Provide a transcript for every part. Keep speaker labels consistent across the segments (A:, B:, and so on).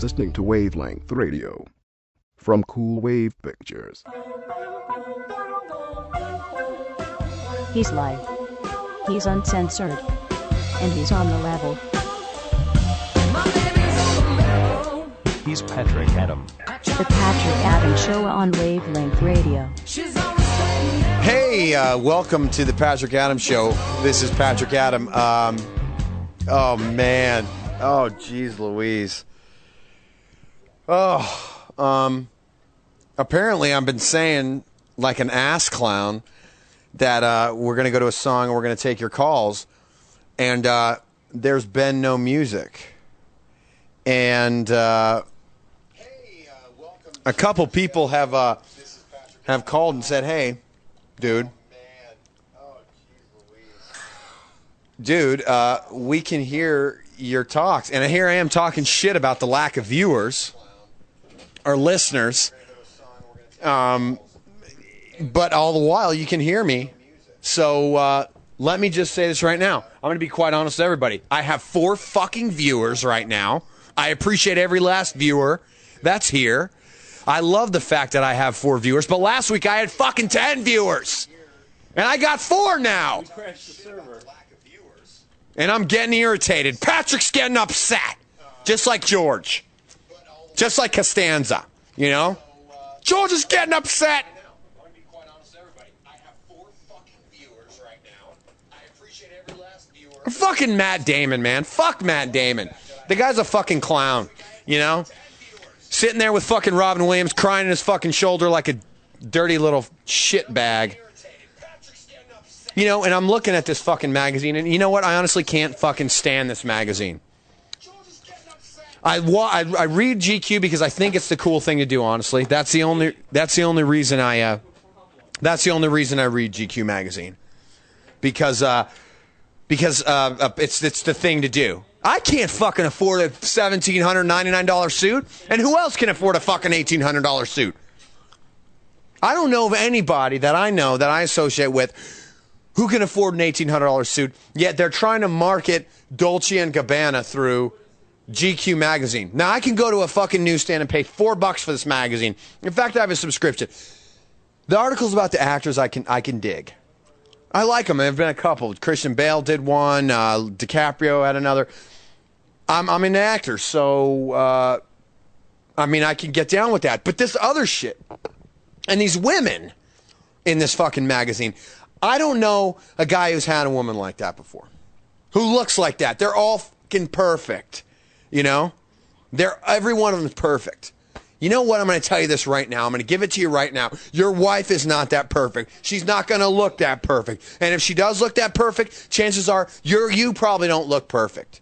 A: listening to WaveLength Radio from Cool Wave Pictures.
B: He's live. He's uncensored. And he's on the level.
C: He's Patrick Adam.
B: The Patrick Adam Show on WaveLength Radio.
D: Hey, welcome to the Patrick Adam Show. This is Patrick Adam. Oh, man. Oh, geez Louise. Oh, apparently I've been saying, like an ass clown, that we're going to go to a song and we're going to take your calls. And there's been no music. And a couple people have called and said, hey, dude. Dude, we can hear your talks. And here I am talking shit about the lack of viewers or listeners. But all the while, you can hear me. So let me just say this right now. I'm going to be quite honest with everybody. I have 4 fucking viewers right now. I appreciate every last viewer that's here. I love the fact that I have 4 viewers. But last week, I had fucking 10 viewers. And I got 4 now. And I'm getting irritated. Patrick's getting upset. Just like George. Just like Costanza. You know? George is getting upset. Fucking Matt Damon, man. Fuck Matt Damon. The guy's a fucking clown. You know? Sitting there with fucking Robin Williams crying in his fucking shoulder like a dirty little shit bag. You know, and I'm looking at this fucking magazine, and you know what? I honestly can't fucking stand this magazine. I read GQ because I think it's the cool thing to do, honestly. That's the only reason I read GQ magazine. Because it's the thing to do. I can't fucking afford a $1,799 suit, and who else can afford a fucking $1,800 suit? I don't know of anybody that I know that I associate with who can afford an $1,800 suit, yet they're trying to market Dolce & Gabbana through GQ magazine. Now, I can go to a fucking newsstand and pay $4 for this magazine. In fact, I have a subscription. The articles about the actors I can dig. I like them. There have been a couple. Christian Bale did one. DiCaprio had another. I'm an actor, so I mean, I can get down with that. But this other shit, and these women in this fucking magazine, I don't know a guy who's had a woman like that before, who looks like that. They're all fucking perfect, you know? Every one of them is perfect. You know what? I'm going to tell you this right now. I'm going to give it to you right now. Your wife is not that perfect. She's not going to look that perfect. And if she does look that perfect, chances are you probably don't look perfect.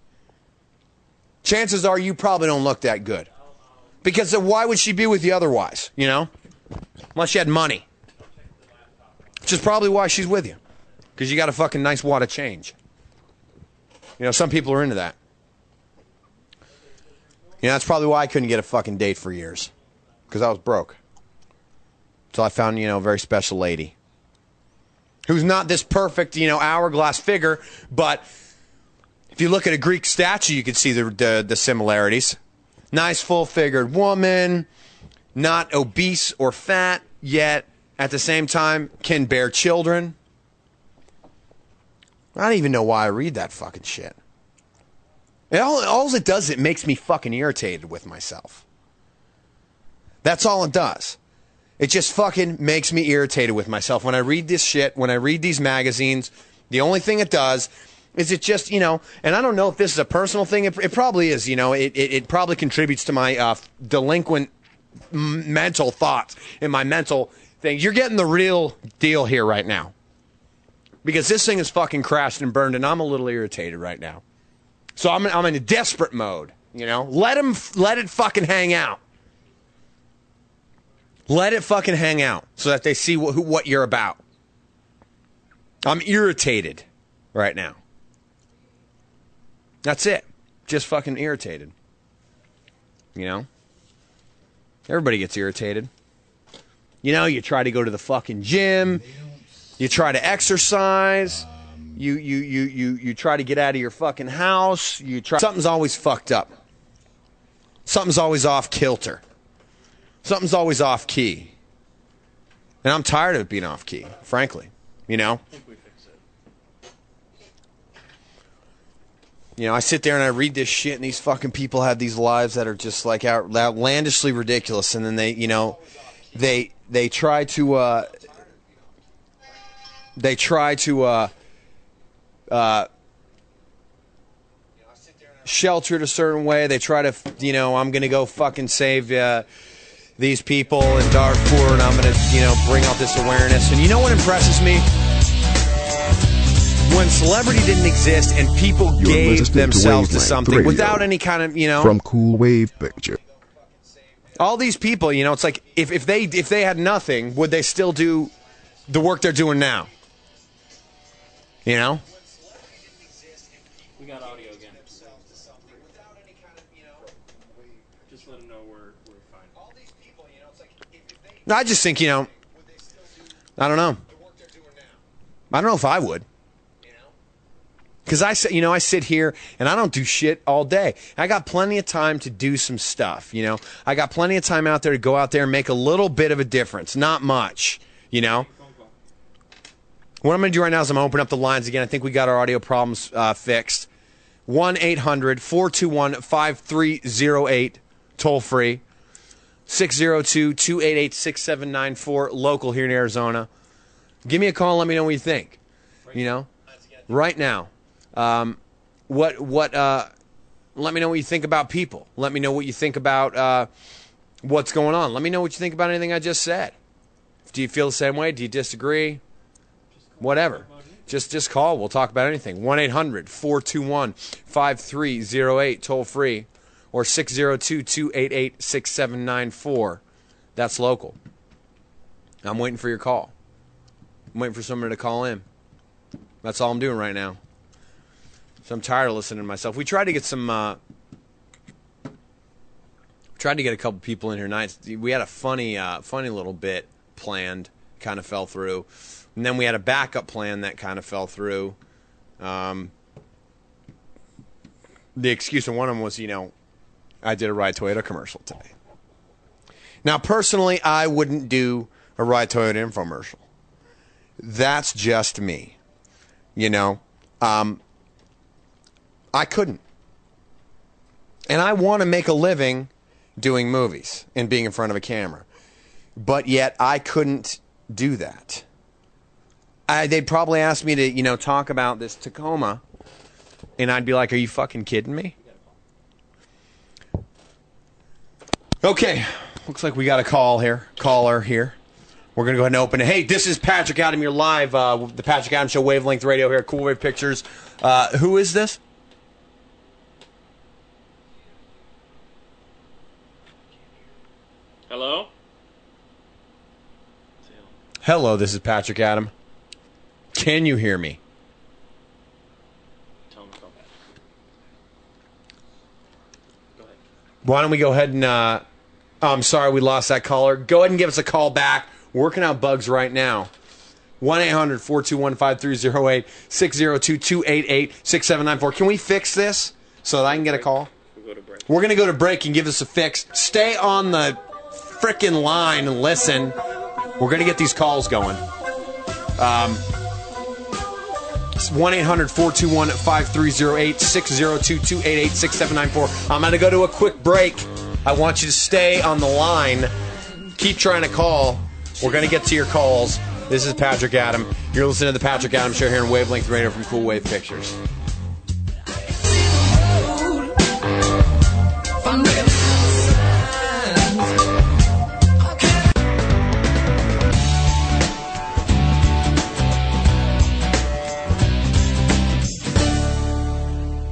D: Chances are you probably don't look that good. Because why would she be with you otherwise, you know? Unless she had money. Which is probably why she's with you. Because you got a fucking nice wad of change. You know, some people are into that. You know, that's probably why I couldn't get a fucking date for years. Because I was broke. So I found, you know, a very special lady. Who's not this perfect, you know, hourglass figure, but if you look at a Greek statue, you can see the similarities. Nice, full-figured woman, not obese or fat, yet at the same time can bear children. I don't even know why I read that fucking shit. And all it does, it makes me fucking irritated with myself. That's all it does. It just fucking makes me irritated with myself. When I read this shit, when I read these magazines, the only thing it does is it just, you know, and I don't know if this is a personal thing. It probably is, you know. It probably contributes to my delinquent mental thoughts and my mental things. You're getting the real deal here right now. Because this thing is fucking crashed and burned, and I'm a little irritated right now. So I'm in a desperate mode, you know. Let it fucking hang out. Let it fucking hang out so that they see what you're about. I'm irritated right now. That's it. Just fucking irritated. You know? Everybody gets irritated. You know, you try to go to the fucking gym. You try to exercise. You try to get out of your fucking house. Something's always fucked up. Something's always off kilter. Something's always off key. And I'm tired of it being off key, frankly. You know?
E: I think we fix it.
D: You know, I sit there and I read this shit, and these fucking people have these lives that are just like outlandishly ridiculous, and then they, you know, they try to shelter it a certain way. They try to, you know, I'm gonna go fucking save these people in Darfur, and I'm gonna, you know, bring out this awareness. And you know what impresses me? When celebrity didn't exist and people gave themselves to something without any kind of, you know,
A: from Cool Wave Picture.
D: All these people, you know, it's like if they had nothing, would they still do the work they're doing now? You know?
E: We got audio again. Just let them know we're fine.
D: I just think, you know, I don't know. I don't know if I would. Because I sit here and I don't do shit all day. I got plenty of time to do some stuff, you know. I got plenty of time out there to go out there and make a little bit of a difference. Not much, you know. What I'm going to do right now is I'm going to open up the lines again. I think we got our audio problems fixed. 1-800-421-5308, toll free. 602-288-6794, local here in Arizona. Give me a call and let me know what you think, you know, right now. Let me know what you think about people. Let me know what you think about what's going on. Let me know what you think about anything I just said. Do you feel the same way? Do you disagree? Whatever. Just call. We'll talk about anything. 1-800-421-5308, toll free, or 602-288-6794. That's local. I'm waiting for your call. I'm waiting for somebody to call in. That's all I'm doing right now. So I'm tired of listening to myself. We tried to get some, tried to get a couple people in here tonight. We had a funny little bit planned, kind of fell through. And then we had a backup plan that kind of fell through. The excuse of one of them was, you know, I did a Ride Toyota commercial today. Now, personally, I wouldn't do a Ride Toyota infomercial. That's just me. You know, I couldn't. And I want to make a living doing movies and being in front of a camera. But yet I couldn't do that. They'd probably ask me to, you know, talk about this Tacoma. And I'd be like, are you fucking kidding me? Okay. Looks like we got a caller here. We're going to go ahead and open it. Hey, this is Patrick Adam. You're live. The Patrick Adam Show, WaveLength Radio here at Cool Wave Pictures. Who is this?
E: Hello?
D: Hello, this is Patrick Adam. Can you hear me?
E: Tell him to call back. Go ahead.
D: Why don't we go ahead and... I'm sorry we lost that caller. Go ahead and give us a call back. We're working out bugs right now. 1-800-421-5308, 602-288-6794. Can we fix this so that I can get a call?
E: We'll go to break.
D: We're going to go to break and give us a fix. Stay on the frickin' line and listen. We're going to get these calls going. 1-800-421-5308, 602-288-6794. I'm going to go to a quick break. I want you to stay on the line. Keep trying to call. We're going to get to your calls. This is Patrick Adam. You're listening to the Patrick Adam Show here on WaveLength Radio from Cool Wave Pictures.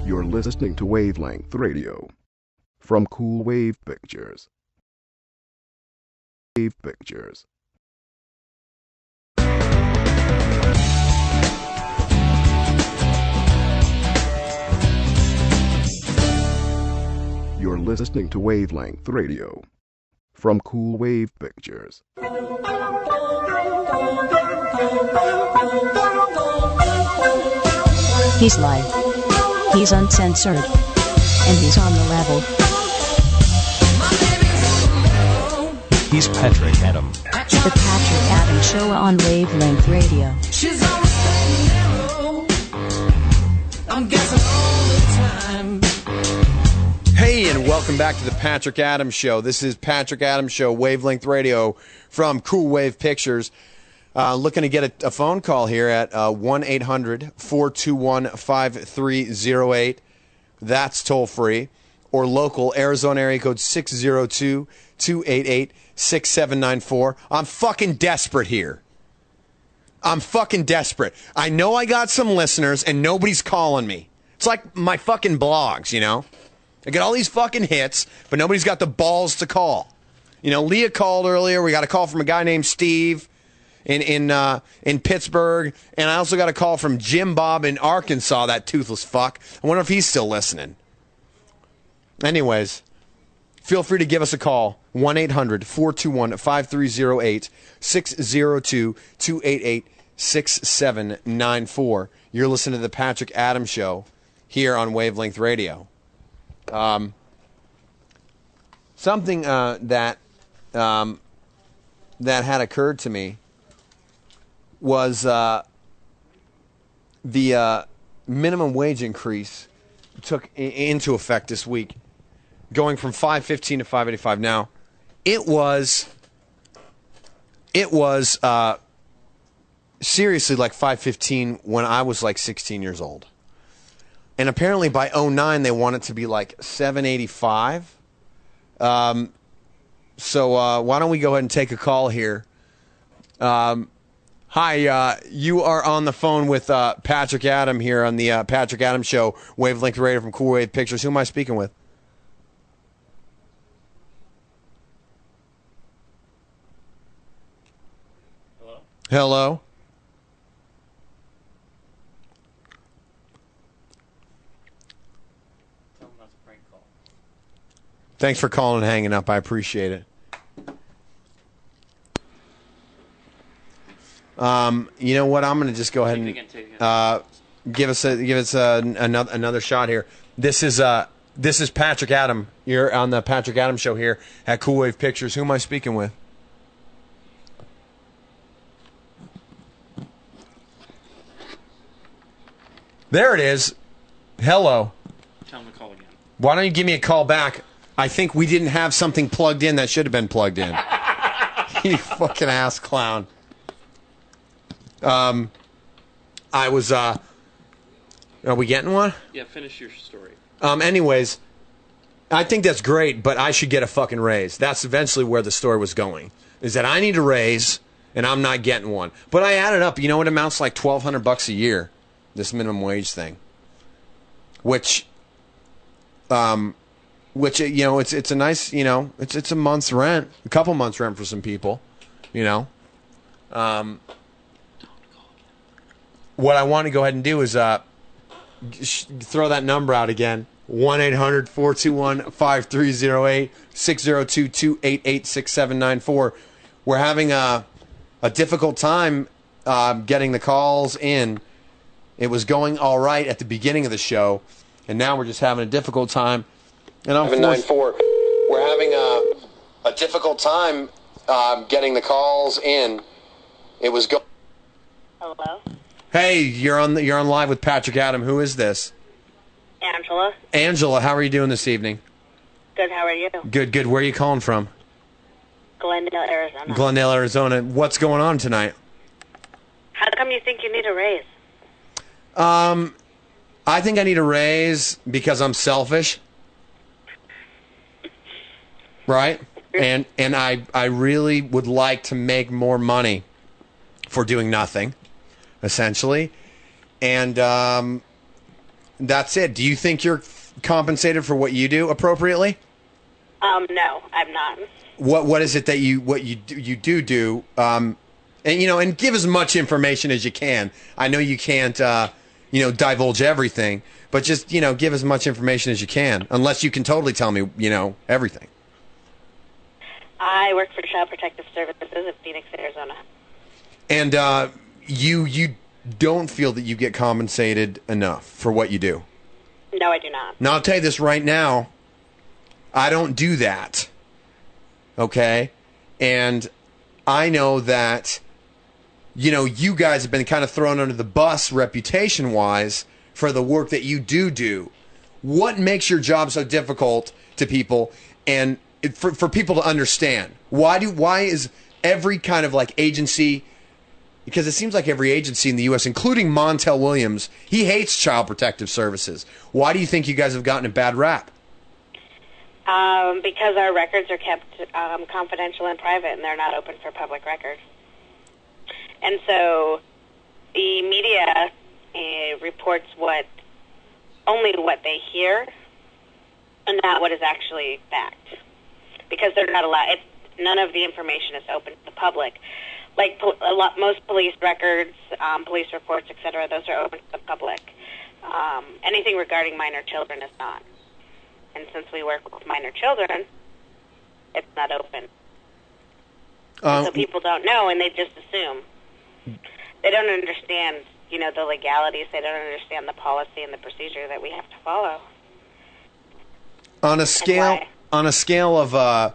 A: You're listening to WaveLength Radio from Cool Wave Pictures. Wave Pictures. You're listening to WaveLength Radio from Cool Wave Pictures.
B: He's live. He's uncensored. And he's on the level.
C: He's Patrick Adam.
B: The Patrick Adams Show on Wavelength Radio.
F: She's always staying narrow. I'm guessing all the time.
D: Hey, and welcome back to the Patrick Adams Show. This is Patrick Adams Show, Wavelength Radio from Cool Wave Pictures. Looking to get a phone call here at 1-800-421-5308. That's toll free. Or local, Arizona area code 602-288-6794. I'm fucking desperate here. I'm fucking desperate. I know I got some listeners and nobody's calling me. It's like my fucking blogs, you know? I get all these fucking hits, but nobody's got the balls to call. You know, Leah called earlier. We got a call from a guy named Steve in Pittsburgh, and I also got a call from Jim Bob in Arkansas, that toothless fuck. I wonder if he's still listening. Anyways, feel free to give us a call, 1-800-421-5308, 602-288-6794. You're listening to the Patrick Adams Show here on Wavelength Radio. Something that had occurred to me was the minimum wage increase took into effect this week, going from $5.15 to $5.85. Now, it was seriously like $5.15 when I was like 16 years old. And apparently by 2009 they want it to be like $7.85. So why don't we go ahead and take a call here? Hi, you are on the phone with Patrick Adam here on the Patrick Adams Show, Wavelength Radio from Cool Wave Pictures. Who am I speaking with?
E: Hello?
D: Hello?
E: Tell them that's a prank call.
D: Thanks for calling and hanging up. I appreciate it. You know what? I'm going to just go ahead and give us another shot here. This is Patrick Adam. You're on the Patrick Adam Show here at Cool Wave Pictures. Who am I speaking with? There it is. Hello.
E: Tell them to call again.
D: Why don't you give me a call back? I think we didn't have something plugged in that should have been plugged in. You fucking ass clown. I was, are we getting one?
E: Yeah, finish your story.
D: Anyways, I think that's great, but I should get a fucking raise. That's eventually where the story was going, is that I need a raise, and I'm not getting one. But I added up, you know, it amounts to like $1,200 a year, this minimum wage thing. Which, you know, it's a nice, you know, it's a month's rent, a couple months' rent for some people, you know. What I want to go ahead and do is throw that number out again. 1-800-421-5308, 602-288-6794. We're having a difficult time getting the calls in. It was going all right at the beginning of the show, and now we're just having a difficult time. And I'm 794. We're having a difficult time getting the calls in. It was go.
G: Hello?
D: Hey, you're on live with Patrick Adam. Who is this?
G: Angela.
D: Angela, how are you doing this evening?
G: Good, how are you?
D: Good. Where are you calling from?
G: Glendale, Arizona.
D: Glendale, Arizona. What's going on tonight?
G: How come you think you need a raise?
D: I think I need a raise because I'm selfish. Right? And I really would like to make more money for doing nothing, essentially. And that's it. Do you think you're compensated for what you do appropriately?
G: No, I'm not.
D: What is it that you do? And you know, and give as much information as you can. I know you can't divulge everything, but just, you know, give as much information as you can, unless you can totally tell me, you know, everything.
G: I work for Child Protective Services in Phoenix, Arizona.
D: And you don't feel that you get compensated enough for what you do?
G: No, I do not.
D: Now, I'll tell you this right now. I don't do that. Okay? And I know that, you guys have been kind of thrown under the bus reputation-wise for the work that you do. What makes your job so difficult to people, and for people to understand? Why is every kind of like agency, because it seems like every agency in the U.S., including Montel Williams, he hates Child Protective Services. Why do you think you guys have gotten a bad rap?
G: Because our records are kept confidential and private, and they're not open for public record. And so the media reports only what they hear, and not what is actually fact, because they're not allowed. None of the information is open to the public. Like most police records, police reports, etc., those are open to the public. Anything regarding minor children is not. And since we work with minor children, it's not open. So people don't know, and they just assume. They don't understand, the legalities. They don't understand the policy and the procedure that we have to follow.
D: On a scale of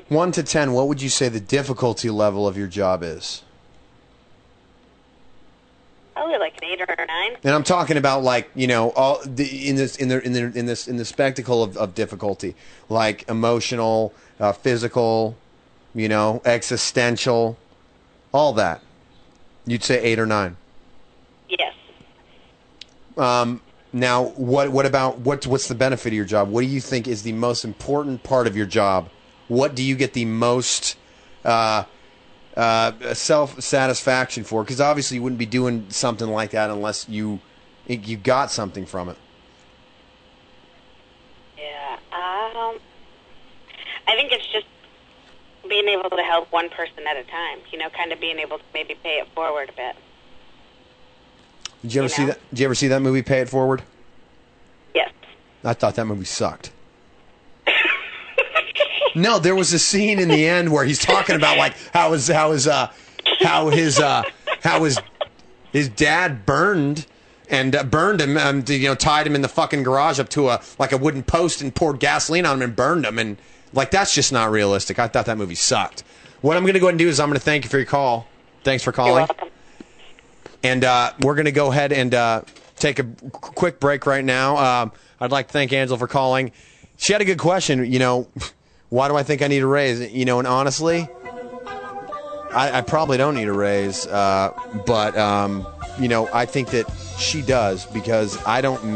D: 1 to 10, what would you say the difficulty level of your job is?
G: Probably like an 8 or a 9.
D: And I'm talking about all in the spectacle of difficulty, like emotional, physical, existential, all that. You'd say 8 or 9.
G: Yes.
D: Now, what about what's the benefit of your job? What do you think is the most important part of your job? What do you get the most self-satisfaction for? Because obviously you wouldn't be doing something like that unless you got something from it.
G: Yeah. I think it's just being able to help one person at a time. Kind of being able to maybe pay it forward a bit.
D: Did you ever see that? Did you ever see that movie, Pay It Forward?
G: Yes.
D: I thought that movie sucked. No, there was a scene in the end where he's talking about how his dad burned him, tied him in the fucking garage up to a wooden post and poured gasoline on him and burned him, and that's just not realistic. I thought that movie sucked. What I'm going to go ahead and do is I'm going to thank you for your call. Thanks for calling.
G: You're welcome.
D: And we're going to go ahead and take a quick break right now. I'd like to thank Angela for calling. She had a good question. Why do I think I need a raise? And honestly, I probably don't need a raise. But I think that she does, because I don't do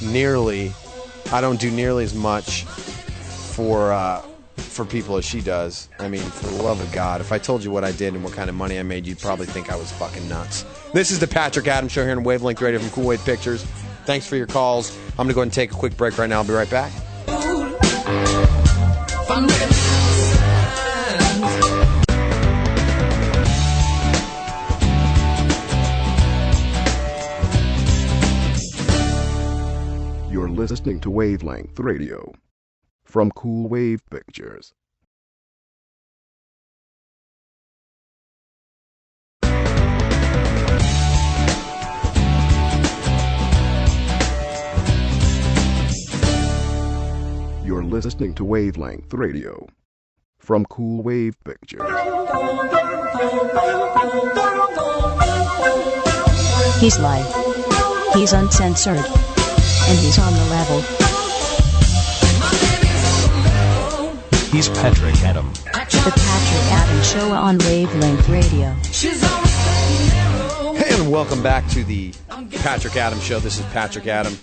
D: nearly as much for people as she does. I mean, for the love of God, if I told you what I did and what kind of money I made, you'd probably think I was fucking nuts. This is the Patrick Adams Show here on WaveLength Radio from Cool Wave Pictures. Thanks for your calls. I'm going to go ahead and take a quick break right now. I'll be right back.
A: You're listening to WaveLength Radio from Cool Wave Pictures. You're listening to WaveLength Radio from Cool Wave Pictures.
B: He's live. He's uncensored. And he's on the level.
C: He's Patrick Adam.
B: The Patrick Adam Show on WaveLength Radio.
D: Hey, and welcome back to the Patrick Adam Show. This is Patrick Adam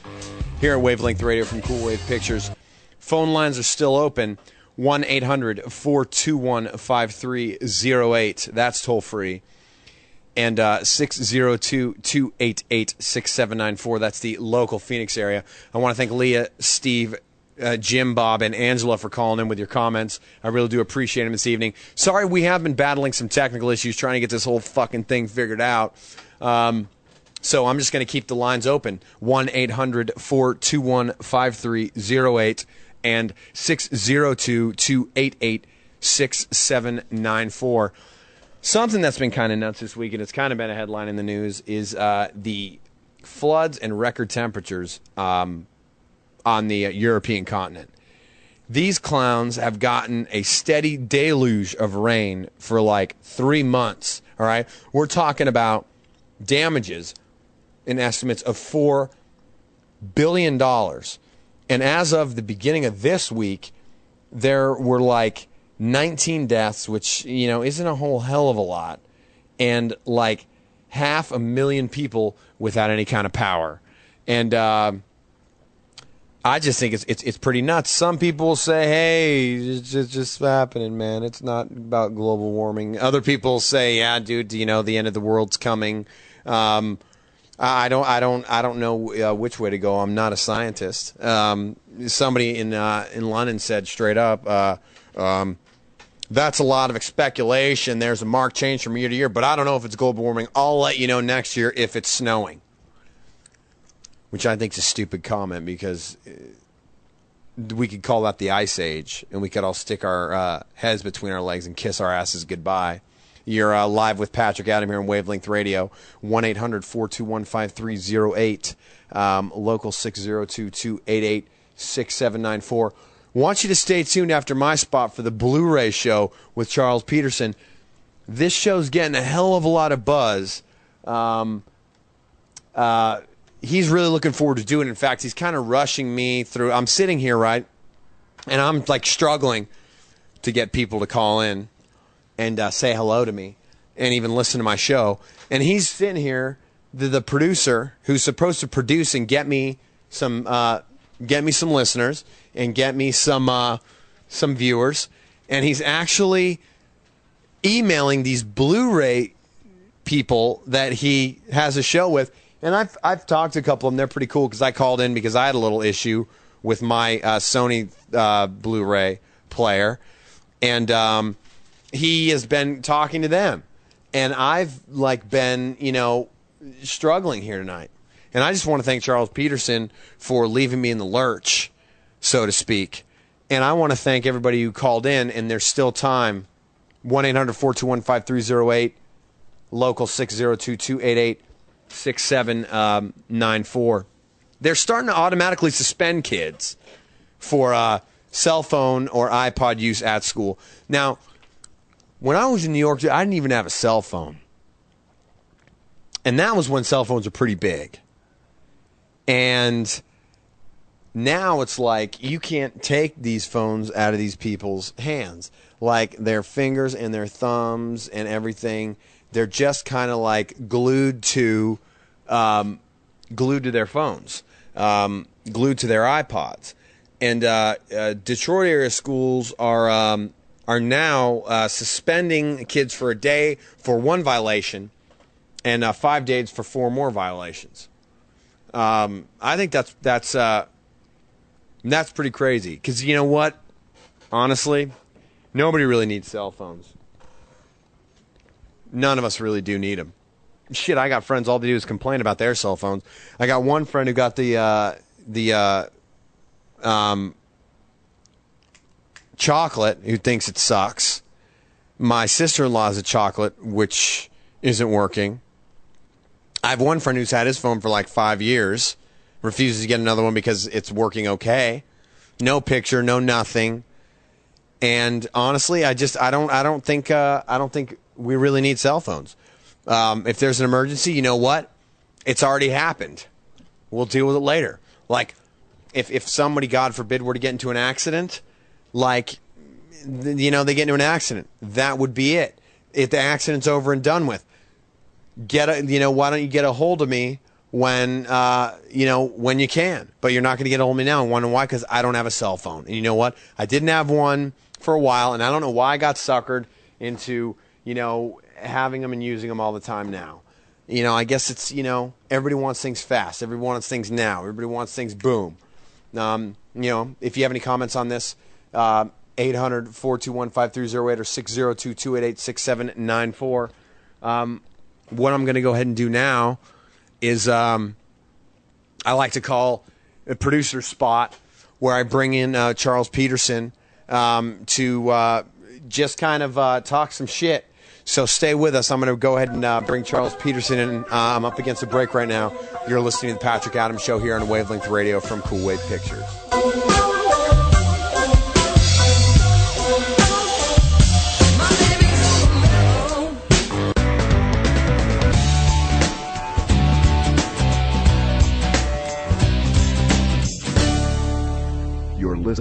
D: here at WaveLength Radio from Cool Wave Pictures. Phone lines are still open. 1-800-421-5308. That's toll free. And 602-288-6794. That's the local Phoenix area. I want to thank Leah, Steve, Jim, Bob, and Angela for calling in with your comments. I really do appreciate them this evening. Sorry, we have been battling some technical issues trying to get this whole fucking thing figured out. So I'm just going to keep the lines open. 1-800-421-5308 and 602-288-6794. Something that's been kind of nuts this week, and it's kind of been a headline in the news, is the floods and record temperatures on the European continent. these clowns have gotten a steady deluge of rain for like 3 months. All right, we're talking about damages in estimates of $4 billion. And as of the beginning of this week, there were like 19 deaths, which, isn't a whole hell of a lot, and like 500,000 people without any kind of power. And I just think it's pretty nuts. Some people say, hey, it's just happening, man. It's not about global warming. Other people say, yeah, dude, the end of the world's coming. I don't know which way to go. I'm not a scientist. Somebody in London said straight up, that's a lot of speculation. There's a marked change from year to year, but I don't know if it's global warming. I'll let you know next year if it's snowing. Which I think is a stupid comment, because we could call that the Ice Age, and we could all stick our heads between our legs and kiss our asses goodbye. You're live with Patrick Adam here on WaveLength Radio, 1-800-421-5308, local 602-288-6794. Want you to stay tuned after my spot for the Blu-ray Show with Charles Peterson. This show's getting a hell of a lot of buzz. He's really looking forward to doing it. In fact, he's kind of rushing me through. I'm sitting here, right, and I'm like struggling to get people to call in and say hello to me and even listen to my show. And he's sitting here, the producer who's supposed to produce and get me some listeners and get me some viewers, and he's actually emailing these Blu-ray people that he has a show with. And I've talked to a couple of them. They're pretty cool, because I called in because I had a little issue with my Sony Blu-ray player, and he has been talking to them, and I've been struggling here tonight. And I just want to thank Charles Peterson for leaving me in the lurch, so to speak. And I want to thank everybody who called in, and there's still time. 1-800-421-5308, local 602-288-6794. They're starting to automatically suspend kids for cell phone or iPod use at school. Now, when I was in New York, I didn't even have a cell phone. And that was when cell phones were pretty big. And now it's like you can't take these phones out of these people's hands. Like their fingers and their thumbs and everything, they're just kind of like glued to their phones, glued to their iPods. And Detroit area schools are now suspending kids for a day for one violation and 5 days for 4 more violations. I think that's pretty crazy, because you know what? Honestly, nobody really needs cell phones. None of us really do need them. Shit, I got friends, all they do is complain about their cell phones. I got one friend who got the chocolate, who thinks it sucks. My sister-in-law has a chocolate, which isn't working. I have one friend who's had his phone for like 5 years, refuses to get another one because it's working okay. No picture, no nothing. And honestly, I don't think we really need cell phones. If there's an emergency, you know what? It's already happened. We'll deal with it later. Like, if somebody, God forbid, were to get into an accident, like, they get into an accident, that would be it. If the accident's over and done with, why don't you get a hold of me when you can? But you're not going to get a hold of me now. And wonder why? Because I don't have a cell phone. And you know what? I didn't have one for a while, and I don't know why I got suckered into, having them and using them all the time now. I guess it's, everybody wants things fast. Everybody wants things now. Everybody wants things boom. If you have any comments on this, 800-421-5308 or 602-288-6794. What I'm going to go ahead and do now is I like to call a producer spot, where I bring in Charles Peterson to just kind of talk some shit. So stay with us. I'm going to go ahead and bring Charles Peterson in. I'm up against a break right now. You're listening to the Patrick Adams Show here on WaveLength Radio from Cool Wave Pictures.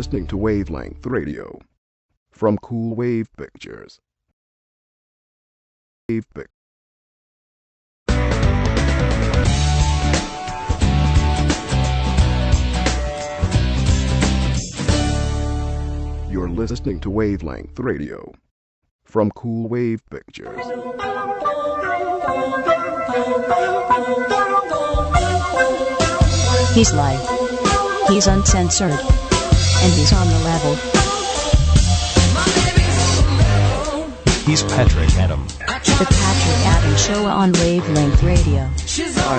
A: listening to WaveLength Radio from Cool Wave Pictures. Wave Pic- You're listening to WaveLength Radio from Cool Wave Pictures.
B: He's live. He's uncensored. And he's on the level.
C: He's Patrick Adam.
B: The Patrick Adam Show on WaveLength Radio.
D: Hi.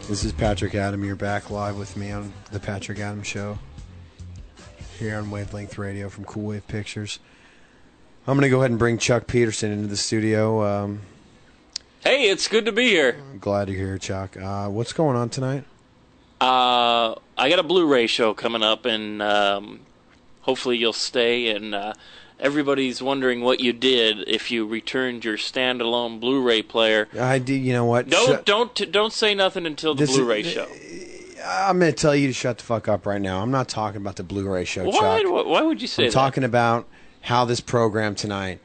D: This is Patrick Adam. You're back live with me on the Patrick Adam Show here on WaveLength Radio from Cool Wave Pictures. I'm going to go ahead and bring Chuck Peterson into the studio.
E: Hey, it's good to be here.
D: I'm glad you're here, Chuck. What's going on tonight?
E: I got a Blu-ray show coming up, and hopefully you'll stay. And everybody's wondering what you did if you returned your standalone Blu-ray player.
D: I did. You know what?
E: Don't say nothing until the Blu-ray show.
D: I'm going to tell you to shut the fuck up right now. I'm not talking about the Bluray show,
E: Why?
D: Chuck.
E: Why would you say
D: I'm
E: that?
D: talking about how this program tonight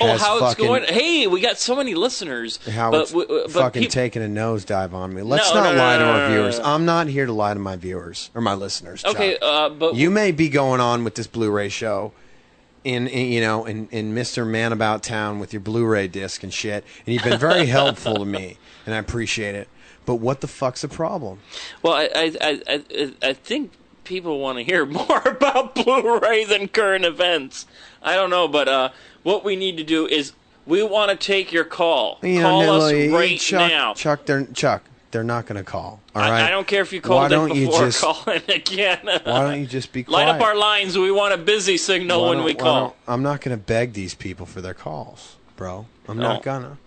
E: Oh,
D: has
E: how
D: fucking,
E: it's going. Hey, we got so many listeners.
D: how
E: but,
D: it's fucking taking a nosedive on me. Let's not lie to our viewers. I'm not here to lie to my viewers or my listeners, Chuck.
E: Okay, but
D: you may be going on with this Blu-ray show in Mr. Man About Town with your Blu-ray disc and shit, and you've been very helpful to me, and I appreciate it. But what the fuck's the problem?
E: Well, I think people want to hear more about Blu-ray than current events. I don't know, but what we need to do is we want to take your call. Call us right now.
D: Chuck, they're not going to call. All right.
E: I don't care if you called in before calling again.
D: Why don't you just be quiet?
E: Light up our lines. We want a busy signal when we call.
D: I'm not going to beg these people for their calls, bro. I'm not gonna.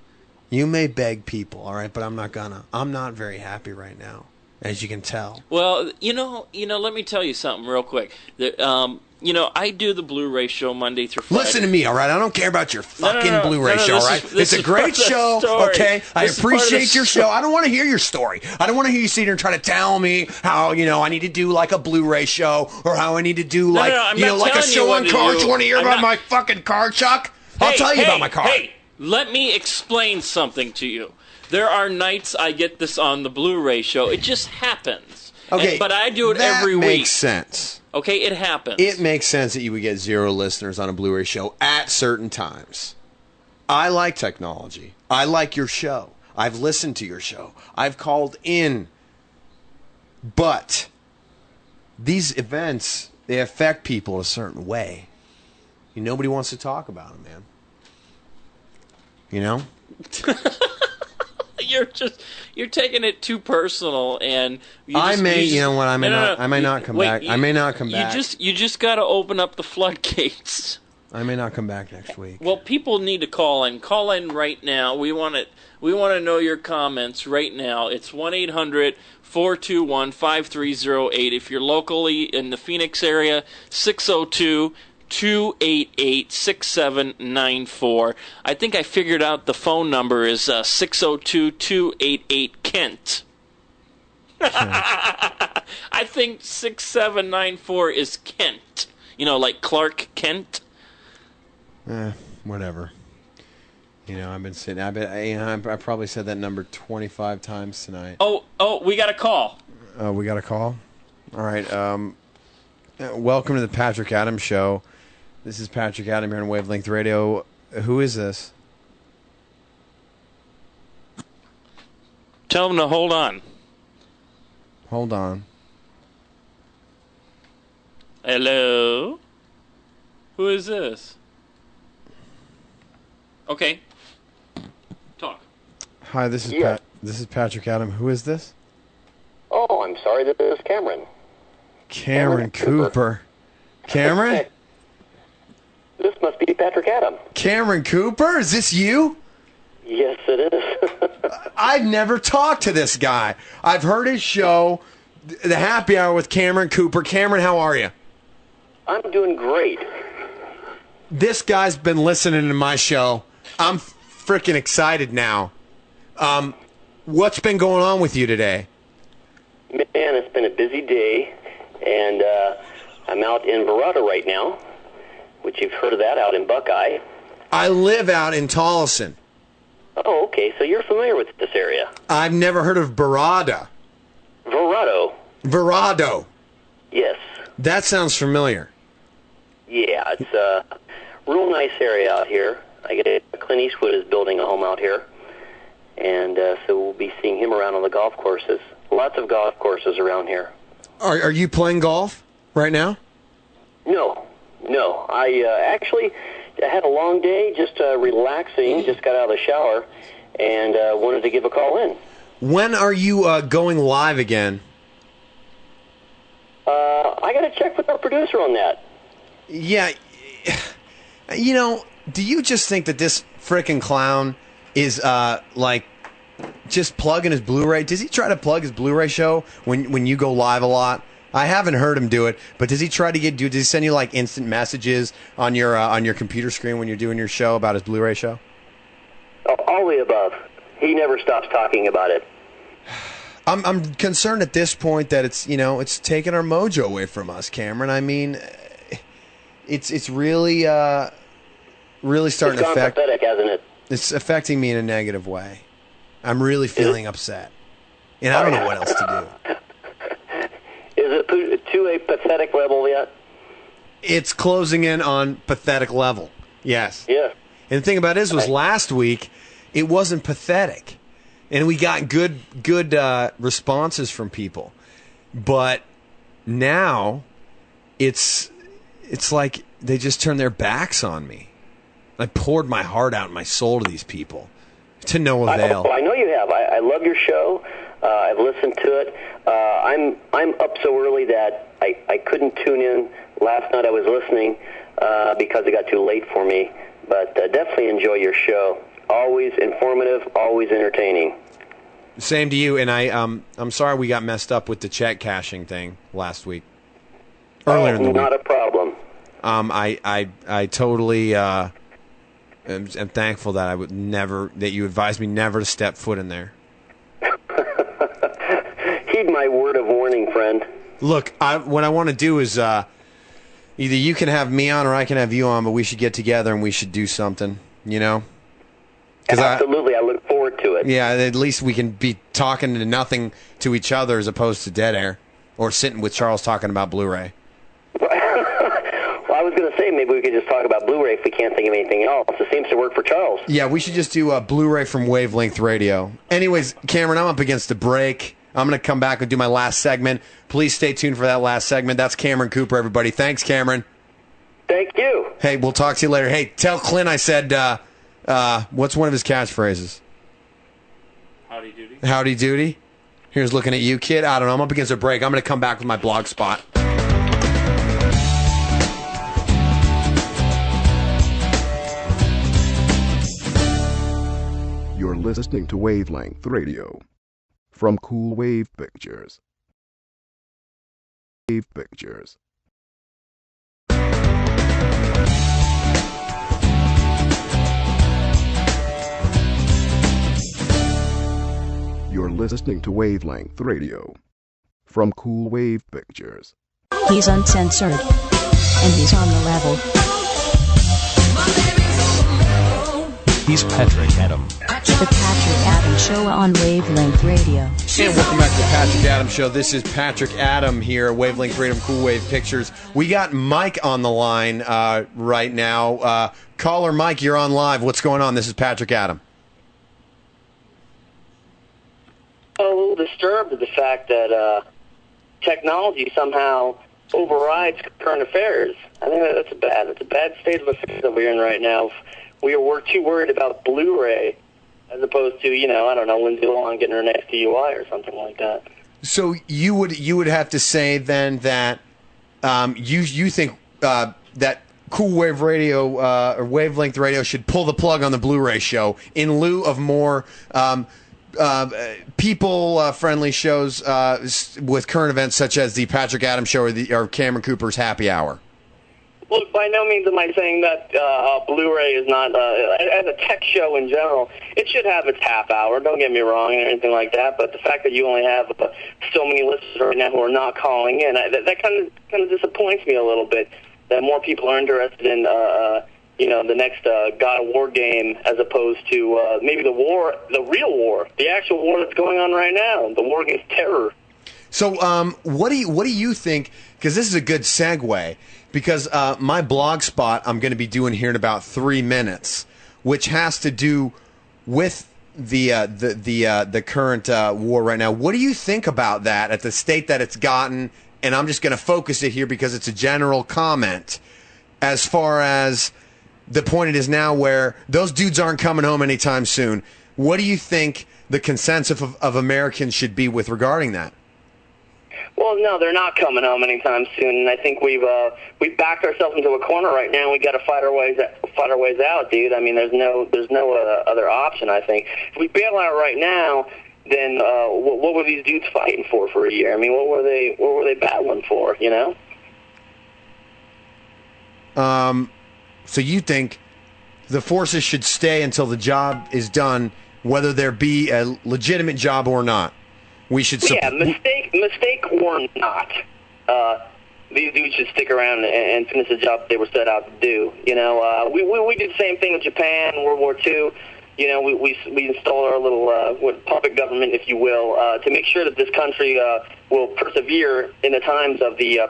D: You may beg people, all right, but I'm not gonna. I'm not very happy right now, as you can tell.
E: Well, you know. Let me tell you something real quick. I do the Blu-ray show Monday through Friday.
D: Listen to me, all right? I don't care about your fucking Blu-ray show, all right? It's a great show, okay? I appreciate your show. I don't want to hear your story. I don't want to hear you sitting here trying to tell me how, I need to do like a Blu-ray show or how I need to do like, like a show on cars. You want to hear about my fucking car, Chuck? I'll tell you about my car.
E: Hey, let me explain something to you. There are nights I get this on the Blu-ray show. It just happens.
D: Okay,
E: but I do it every week.
D: That makes sense.
E: Okay, it happens.
D: It makes sense that you would get 0 listeners on a Blu-ray show at certain times. I like technology. I like your show. I've listened to your show. I've called in. But these events, they affect people a certain way. Nobody wants to talk about them, man.
E: You're taking it too personal, and
D: I may not come back. I may not come back.
E: You just got to open up the floodgates.
D: I may not come back next week.
E: Well, people need to call in. Call in right now. We want to know your comments right now. It's 1-800-421-5308. If you're locally in the Phoenix area, 602-288-6794. I think I figured out the phone number is 602-288-KENT. I think 6794 is Kent. Like Clark Kent.
D: Whatever. I've been sitting. I probably said that number 25 times tonight.
E: Oh, we got a call.
D: We got a call. All right. Welcome to the Patrick Adam Show. This is Patrick Adam here on WaveLength Radio. Who is this?
E: Tell him to hold on.
D: Hold on.
E: Hello? Who is this? Okay. Talk.
D: Hi, this is This is Patrick Adam. Who is this?
H: Oh, I'm sorry. This is Cameron.
D: Cameron Cooper. Cameron?
H: This must be Patrick Adam.
D: Cameron Cooper? Is this you?
H: Yes, it is.
D: I've never talked to this guy. I've heard his show, The Happy Hour with Cameron Cooper. Cameron, how are you?
H: I'm doing great.
D: This guy's been listening to my show. I'm freaking excited now. What's been going on with you today?
H: Man, it's been a busy day, and I'm out in Verrado right now, which you've heard of that, out in Buckeye.
D: I live out in Tolleson.
H: Oh, okay, so you're familiar with this area.
D: I've never heard of Barada.
H: Verrado.
D: Verrado.
H: Yes.
D: That sounds familiar.
H: Yeah, it's a real nice area out here. Clint Eastwood is building a home out here, and so we'll be seeing him around on the golf courses. Lots of golf courses around here.
D: Are you playing golf right now?
H: No. I actually had a long day, just relaxing, just got out of the shower, and wanted to give a call in.
D: When are you going live again?
H: I got to check with our producer on that.
D: Yeah, you know, do you just think that this frickin' clown is like just plugging his Blu-ray? Does he try to plug his Blu-ray show when you go live a lot? I haven't heard him do it, but does he try to does he send you like instant messages on your computer screen when you're doing your show about his Blu-ray show?
H: Oh, all the above. He never stops talking about it.
D: I'm concerned at this point that it's taking our mojo away from us, Cameron. I mean, it's really starting to affect.
H: Pathetic, hasn't it?
D: It's affecting me in a negative way. I'm really feeling upset, and I don't know what else to do.
H: Is it to a pathetic level yet?
D: It's closing in on pathetic level. Yes.
H: Yeah.
D: And the thing about it was last week it wasn't pathetic. And we got good responses from people. But now it's like they just turned their backs on me. I poured my heart out and my soul to these people to no avail.
H: I know you have. I love your show. I've listened to it. I'm up so early that I couldn't tune in. Last night I was listening because it got too late for me. But definitely enjoy your show. Always informative, always entertaining.
D: Same to you, and I'm sorry we got messed up with the check cashing thing last week. Earlier in the week.
H: Not a problem.
D: I totally am thankful that that you advised me never to step foot in there.
H: Heed my word of warning, friend.
D: Look, what I want to do is either you can have me on or I can have you on, but we should get together and we should do something, you know?
H: Absolutely, I look forward to it.
D: Yeah, at least we can be talking to nothing to each other as opposed to dead air, or sitting with Charles talking about Blu-ray.
H: Well, I was going to say maybe we could just talk about Blu-ray if we can't think of anything else. It seems to work for Charles.
D: Yeah, we should just do a Blu-ray from WaveLength Radio. Anyways, Cameron, I'm up against a break. I'm going to come back and do my last segment. Please stay tuned for that last segment. That's Cameron Cooper, everybody. Thanks, Cameron.
H: Thank you.
D: Hey, we'll talk to you later. Hey, tell Clint I said, what's one of his catchphrases?
E: Howdy doody.
D: Howdy doody. Here's looking at you, kid. I don't know. I'm up against a break. I'm going to come back with my blog spot.
A: You're listening to WaveLength Radio from Cool Wave Pictures. Wave Pictures. You're listening to WaveLength Radio from Cool Wave Pictures.
B: He's uncensored. And he's on the level.
C: He's Patrick Adam.
B: The Patrick Adam Show on WaveLength Radio.
D: And welcome back to the Patrick Adam Show. This is Patrick Adam here, WaveLength Radio, Cool Wave Pictures. We got Mike on the line right now. Caller Mike, you're on live. What's going on? This is Patrick Adam.
H: I'm a little disturbed at the fact that technology somehow overrides current affairs. I think that's a bad state of affairs that we're in right now. We're too worried about Blu-ray as opposed to, I don't know, Lindsay Lohan getting her next DUI or something like that.
D: So you would have to say then that you think that Cool Wave Radio or WaveLength Radio should pull the plug on the Blu-ray show in lieu of more people-friendly shows with current events such as the Patrick Adams Show or Cameron Cooper's Happy Hour.
H: Look, by no means am I saying that Blu-ray is not, as a tech show in general, it should have its half hour, don't get me wrong, or anything like that, but the fact that you only have so many listeners right now who are not calling in, that kind of disappoints me a little bit, that more people are interested in, the next God of War game as opposed to maybe the real war, the actual war that's going on right now, the war against terror.
D: So, what do you think? Because this is a good segue. Because my blog spot I'm going to be doing here in about 3 minutes, which has to do with the current war right now. What do you think about that at the state that it's gotten? And I'm just going to focus it here because it's a general comment. As far as the point it is now, where those dudes aren't coming home anytime soon. What do you think the consensus of Americans should be with regarding that?
H: Well, no, they're not coming home anytime soon, and I think we've backed ourselves into a corner right now. We got to fight our ways out, dude. I mean, there's no other option. I think if we bail out right now, then what were these dudes fighting for a year? I mean, what were they battling for? You know.
D: So you think the forces should stay until the job is done, whether there be a legitimate job or not? We should.
H: Mistake or not. These dudes should stick around and finish the job they were set out to do. You know, we did the same thing in Japan in World War II. You know, we installed our little puppet government, if you will, to make sure that this country will persevere in the times of the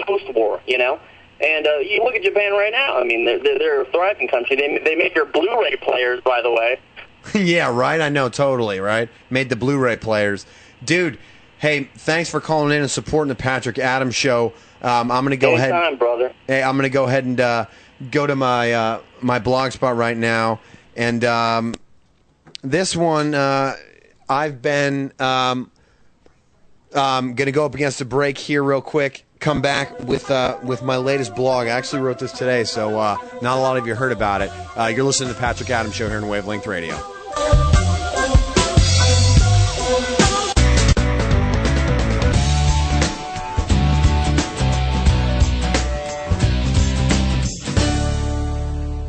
H: post-war. You know, and you look at Japan right now. I mean, they're a thriving country. They make your Blu-ray players, by the way.
D: Yeah, right? I know, totally, right? Made the Blu-ray players. Dude, hey, thanks for calling in and supporting the Patrick Adams Show. I'm going to go ahead.
H: Brother.
D: Hey, I'm going to go ahead and go to my my blog spot right now. And this one, I've been going to go up against a break here real quick. Come back with my latest blog. I actually wrote this today, so not a lot of you heard about it. You're listening to the Patrick Adams Show here on WaveLength Radio.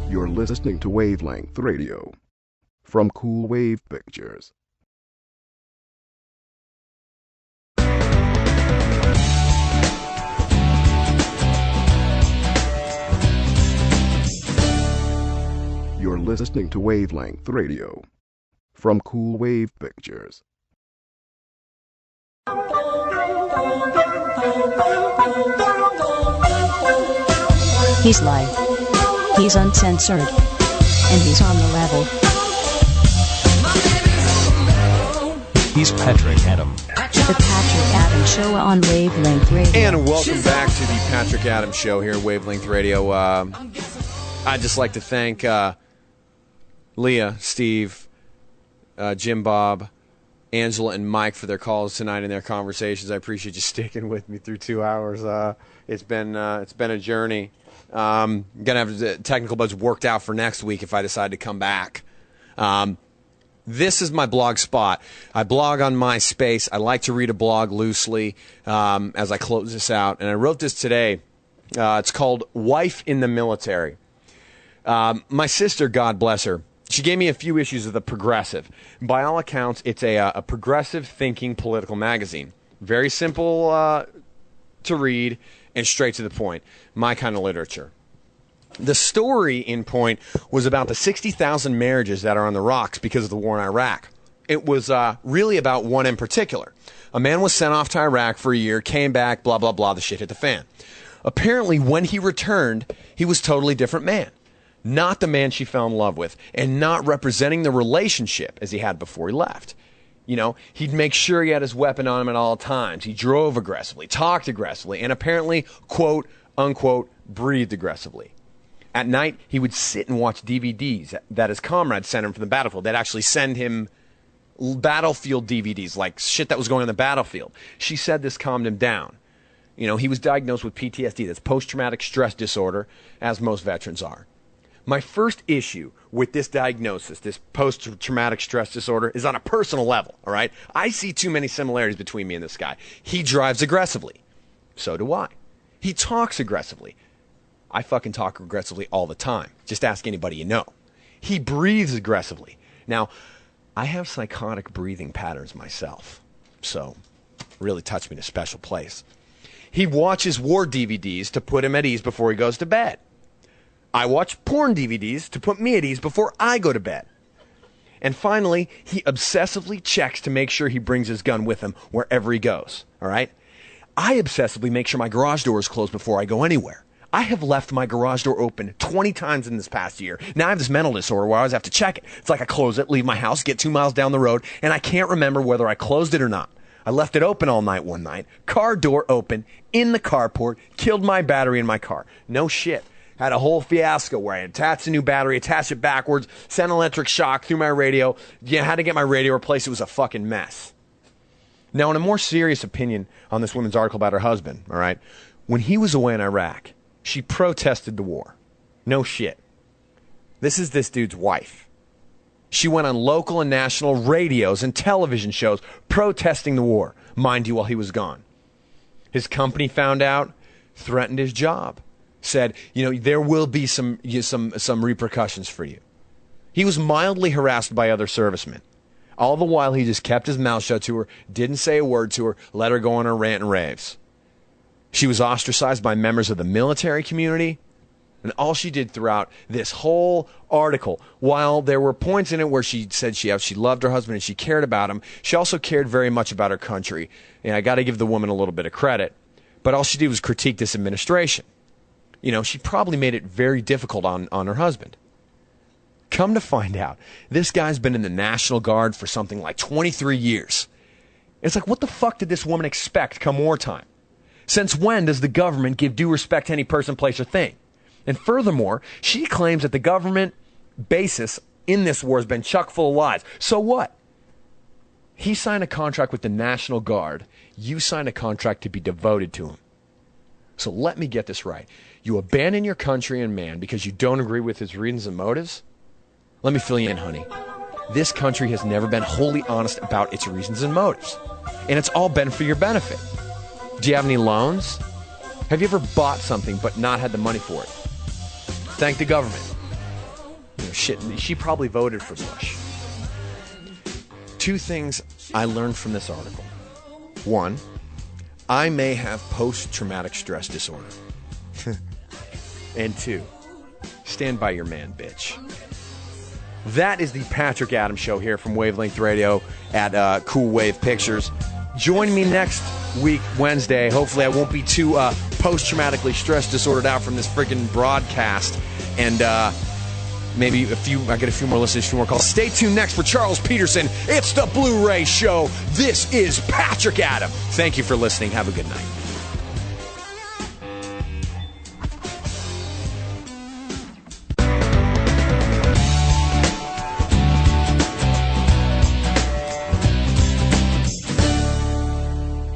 A: You're listening to WaveLength Radio from Cool Wave Pictures. You're listening to WaveLength Radio from Cool Wave Pictures.
B: He's live. He's uncensored. And he's on the level.
C: He's Patrick Adams.
B: The Patrick Adams Show on WaveLength Radio.
D: And welcome back to the Patrick Adams Show here on WaveLength Radio. I'd just like to thank Leah, Steve, Jim Bob, Angela, and Mike for their calls tonight and their conversations. I appreciate you sticking with me through 2 hours. It's been a journey. I'm gonna have the technical bugs worked out for next week if I decide to come back. This is my blog spot. I blog on MySpace. I like to read a blog loosely as I close this out, and I wrote this today. It's called "Wife in the Military." My sister, God bless her, she gave me a few issues of The Progressive. By all accounts, it's a progressive thinking political magazine. Very simple to read and straight to the point. My kind of literature. The story in point was about the 60,000 marriages that are on the rocks because of the war in Iraq. It was really about one in particular. A man was sent off to Iraq for a year, came back, blah, blah, blah, the shit hit the fan. Apparently, when he returned, he was a totally different man. Not the man she fell in love with, and not representing the relationship as he had before he left. You know, he'd make sure he had his weapon on him at all times. He drove aggressively, talked aggressively, and apparently, quote, unquote, breathed aggressively. At night, he would sit and watch DVDs that his comrades sent him from the battlefield. They'd actually send him battlefield DVDs, like shit that was going on the battlefield. She said this calmed him down. You know, he was diagnosed with PTSD, that's post-traumatic stress disorder, as most veterans are. My first issue with this diagnosis, this post-traumatic stress disorder, is on a personal level, all right? I see too many similarities between me and this guy. He drives aggressively. So do I. He talks aggressively. I fucking talk aggressively all the time. Just ask anybody you know. He breathes aggressively. Now, I have psychotic breathing patterns myself, so really touched me in a special place. He watches war DVDs to put him at ease before he goes to bed. I watch porn DVDs to put me at ease before I go to bed. And finally, he obsessively checks to make sure he brings his gun with him wherever he goes, all right? I obsessively make sure my garage door is closed before I go anywhere. I have left my garage door open 20 times in this past year. Now I have this mental disorder where I always have to check it. It's like I close it, leave my house, get 2 miles down the road, and I can't remember whether I closed it or not. I left it open all night one night, car door open, in the carport, killed my battery in my car. No shit. Had a whole fiasco where I attached a new battery, attached it backwards, sent electric shock through my radio. Had to get my radio replaced. It was a fucking mess. Now, in a more serious opinion on this woman's article about her husband, all right, when he was away in Iraq, she protested the war. No shit. This is this dude's wife. She went on local and national radios and television shows protesting the war, mind you, while he was gone. His company found out, threatened his job. Said, there will be some repercussions for you. He was mildly harassed by other servicemen. All the while, he just kept his mouth shut to her, didn't say a word to her, let her go on her rant and raves. She was ostracized by members of the military community, and all she did throughout this whole article, while there were points in it where she said she loved her husband and she cared about him, she also cared very much about her country. And I got to give the woman a little bit of credit, but all she did was critique this administration. She probably made it very difficult on her husband. Come to find out, this guy's been in the National Guard for something like 23 years. It's like, what the fuck did this woman expect come wartime? Since when does the government give due respect to any person, place, or thing? And furthermore, she claims that the government basis in this war has been chock full of lies. So what? He signed a contract with the National Guard. You signed a contract to be devoted to him. So let me get this right. You abandon your country and man because you don't agree with his reasons and motives? Let me fill you in, honey. This country has never been wholly honest about its reasons and motives. And it's all been for your benefit. Do you have any loans? Have you ever bought something but not had the money for it? Thank the government. Shit, she probably voted for Bush. 2 things I learned from this article. 1, I may have post-traumatic stress disorder. And 2, stand by your man, bitch. That is the Patrick Adams Show here from WaveLength Radio at Cool Wave Pictures. Join me next week, Wednesday. Hopefully I won't be too post-traumatically stress disordered out from this freaking broadcast. And maybe I get a few more listeners, a few more calls. Stay tuned next for Charles Peterson. It's the Blu-ray Show. This is Patrick Adams. Thank you for listening. Have a good night.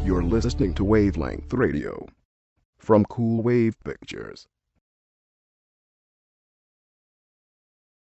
A: You're listening to WaveLength Radio from Cool Wave Pictures.